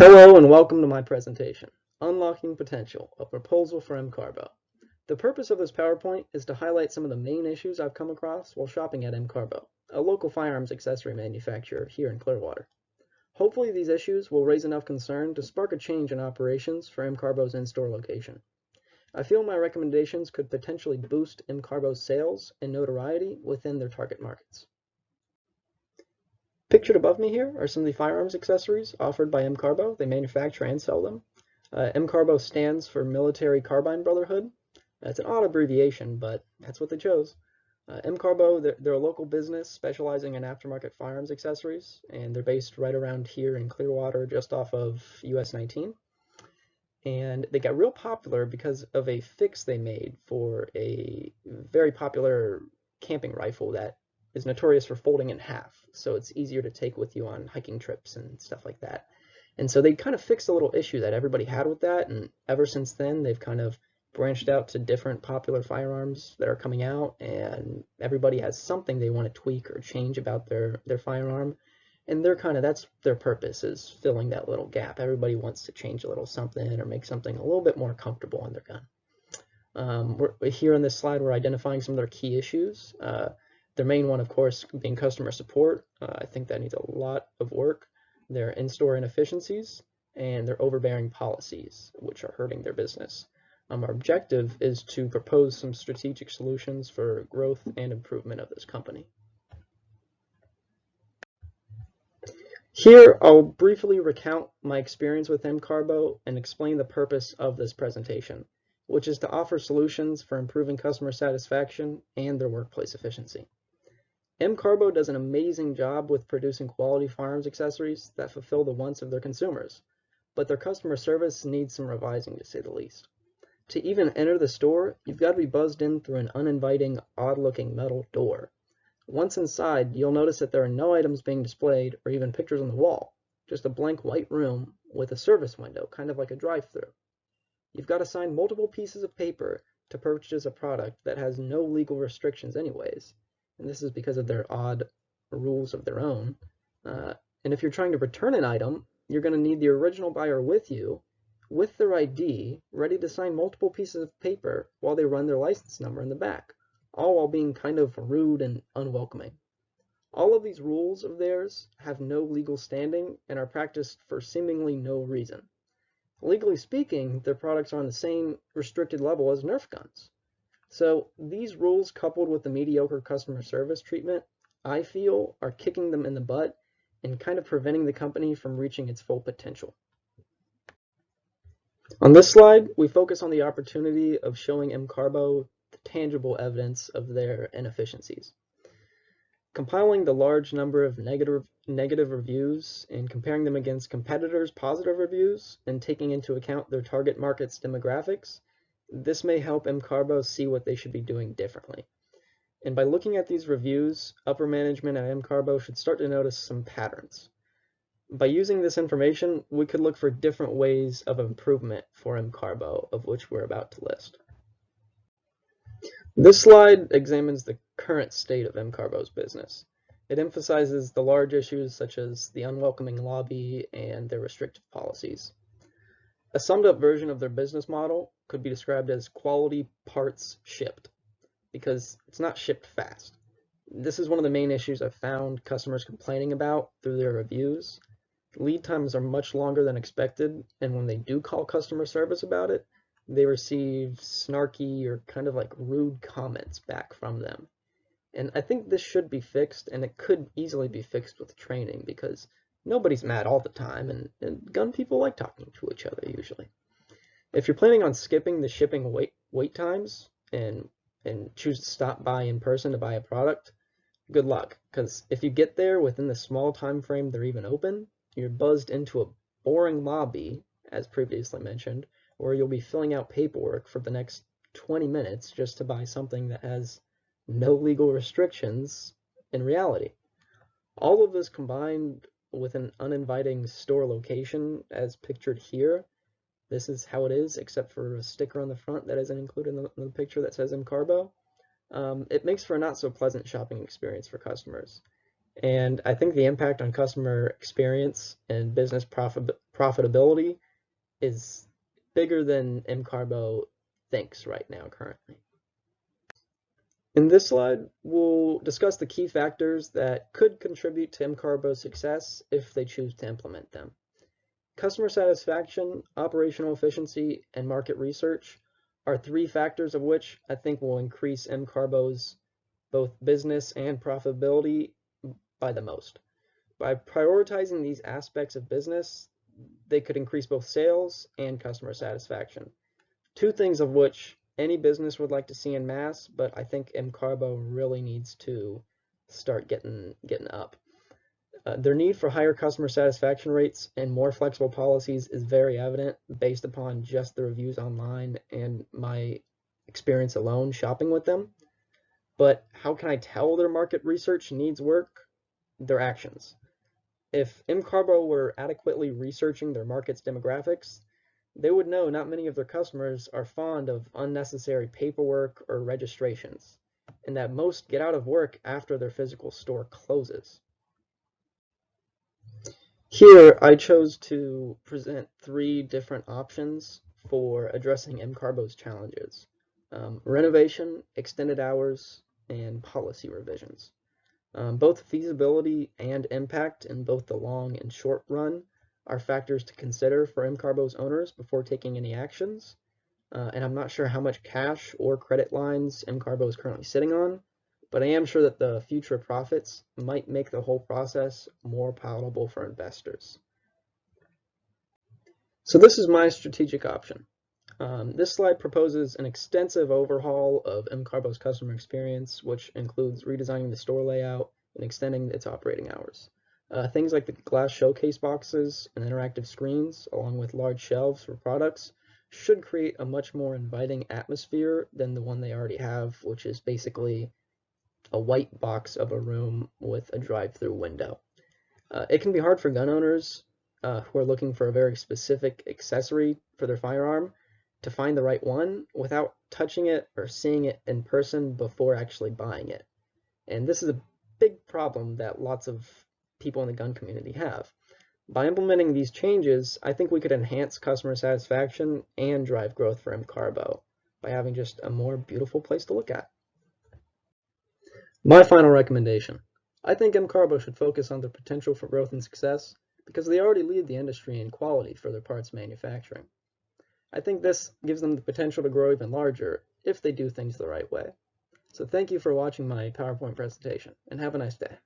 Hello and welcome to my presentation, Unlocking Potential, a proposal for mCarbo. The purpose of this PowerPoint is to highlight some of the main issues I've come across while shopping at mCarbo, a local firearms accessory manufacturer here in Clearwater. Hopefully these issues will raise enough concern to spark a change in operations for mCarbo's in-store location. I feel my recommendations could potentially boost mCarbo's sales and notoriety within their target markets. Pictured above me here are some of the firearms accessories offered by mCarbo. They manufacture and sell them. mCarbo stands for Military Carbine Brotherhood. That's an odd abbreviation, but that's what they chose. mCarbo, they're a local business specializing in aftermarket firearms accessories, and they're based right around here in Clearwater, just off of US 19. And they got real popular because of a fix they made for a very popular camping rifle that is notorious for folding in half, so it's easier to take with you on hiking trips and stuff like that. And so they kind of fixed a little issue that everybody had with that, and ever since then they've kind of branched out to different popular firearms that are coming out, and everybody has something they want to tweak or change about their firearm, and that's their purpose, is filling that little gap. Everybody wants to change a little something or make something a little bit more comfortable on their gun. Here on this slide we're identifying some of their key issues. Their main one, of course, being customer support. I think that needs a lot of work. Their in-store inefficiencies and their overbearing policies, which are hurting their business. Our objective is to propose some strategic solutions for growth and improvement of this company. Here, I'll briefly recount my experience with mCarbo and explain the purpose of this presentation, which is to offer solutions for improving customer satisfaction and their workplace efficiency. mCarbo does an amazing job with producing quality firearms accessories that fulfill the wants of their consumers, but their customer service needs some revising, to say the least. To even enter the store, you've got to be buzzed in through an uninviting, odd-looking metal door. Once inside, you'll notice that there are no items being displayed or even pictures on the wall, just a blank white room with a service window, kind of like a drive-thru. You've got to sign multiple pieces of paper to purchase a product that has no legal restrictions anyways, and this is because of their odd rules of their own. And if you're trying to return an item, you're going to need the original buyer with you, with their ID, ready to sign multiple pieces of paper while they run their license number in the back, all while being kind of rude and unwelcoming. All of these rules of theirs have no legal standing and are practiced for seemingly no reason. Legally speaking, their products are on the same restricted level as Nerf guns. So these rules, coupled with the mediocre customer service treatment, I feel are kicking them in the butt and kind of preventing the company from reaching its full potential. On this slide, we focus on the opportunity of showing mCarbo the tangible evidence of their inefficiencies. Compiling the large number of negative reviews and comparing them against competitors' positive reviews and taking into account their target market's demographics, this may help mCarbo see what they should be doing differently. And by looking at these reviews, upper management at mCarbo should start to notice some patterns. By using this information, we could look for different ways of improvement for mCarbo, of which we're about to list. This slide examines the current state of mCarbo's business. It emphasizes the large issues such as the unwelcoming lobby and their restrictive policies. A summed up version of their business model could be described as quality parts shipped, because it's not shipped fast. This is one of the main issues I've found customers complaining about through their reviews. Lead times are much longer than expected, and when they do call customer service about it, they receive snarky or kind of like rude comments back from them. And I think this should be fixed, and it could easily be fixed with training, because nobody's mad all the time, and gun people like talking to each other usually. If you're planning on skipping the shipping wait times and choose to stop by in person to buy a product, good luck, because if you get there within the small time frame they're even open, you're buzzed into a boring lobby, as previously mentioned, where you'll be filling out paperwork for the next 20 minutes just to buy something that has no legal restrictions in reality. All of this combined with an uninviting store location as pictured here, this is how it is except for a sticker on the front that isn't included in the picture that says mCarbo. It makes for a not so pleasant shopping experience for customers. And I think the impact on customer experience and business profitability is bigger than mCarbo thinks right now currently. In this slide, we'll discuss the key factors that could contribute to mCarbo's success if they choose to implement them. Customer satisfaction, operational efficiency, and market research are three factors of which I think will increase mCarbo's both business and profitability by the most. By prioritizing these aspects of business, they could increase both sales and customer satisfaction. Two things of which any business would like to see en masse, but I think mCarbo really needs to start getting up. Their need for higher customer satisfaction rates and more flexible policies is very evident based upon just the reviews online and my experience alone shopping with them. But how can I tell their market research needs work? Their actions. If mCarbo were adequately researching their market's demographics, they would know not many of their customers are fond of unnecessary paperwork or registrations, and that most get out of work after their physical store closes. Here, I chose to present three different options for addressing mCarbo's challenges: renovation, extended hours, and policy revisions. Both feasibility and impact in both the long and short run are factors to consider for mCarbo's owners before taking any actions. And I'm not sure how much cash or credit lines mCarbo is currently sitting on, but I am sure that the future profits might make the whole process more palatable for investors. So this is my strategic option. This slide proposes an extensive overhaul of mCarbo's customer experience, which includes redesigning the store layout and extending its operating hours. Things like the glass showcase boxes and interactive screens, along with large shelves for products, should create a much more inviting atmosphere than the one they already have, which is basically a white box of a room with a drive-through window. It can be hard for gun owners who are looking for a very specific accessory for their firearm to find the right one without touching it or seeing it in person before actually buying it. And this is a big problem that lots of people in the gun community have. By implementing these changes, I think we could enhance customer satisfaction and drive growth for mCarbo by having just a more beautiful place to look at. My final recommendation. I think mCarbo should focus on their potential for growth and success because they already lead the industry in quality for their parts manufacturing. I think this gives them the potential to grow even larger if they do things the right way. So thank you for watching my PowerPoint presentation, and have a nice day.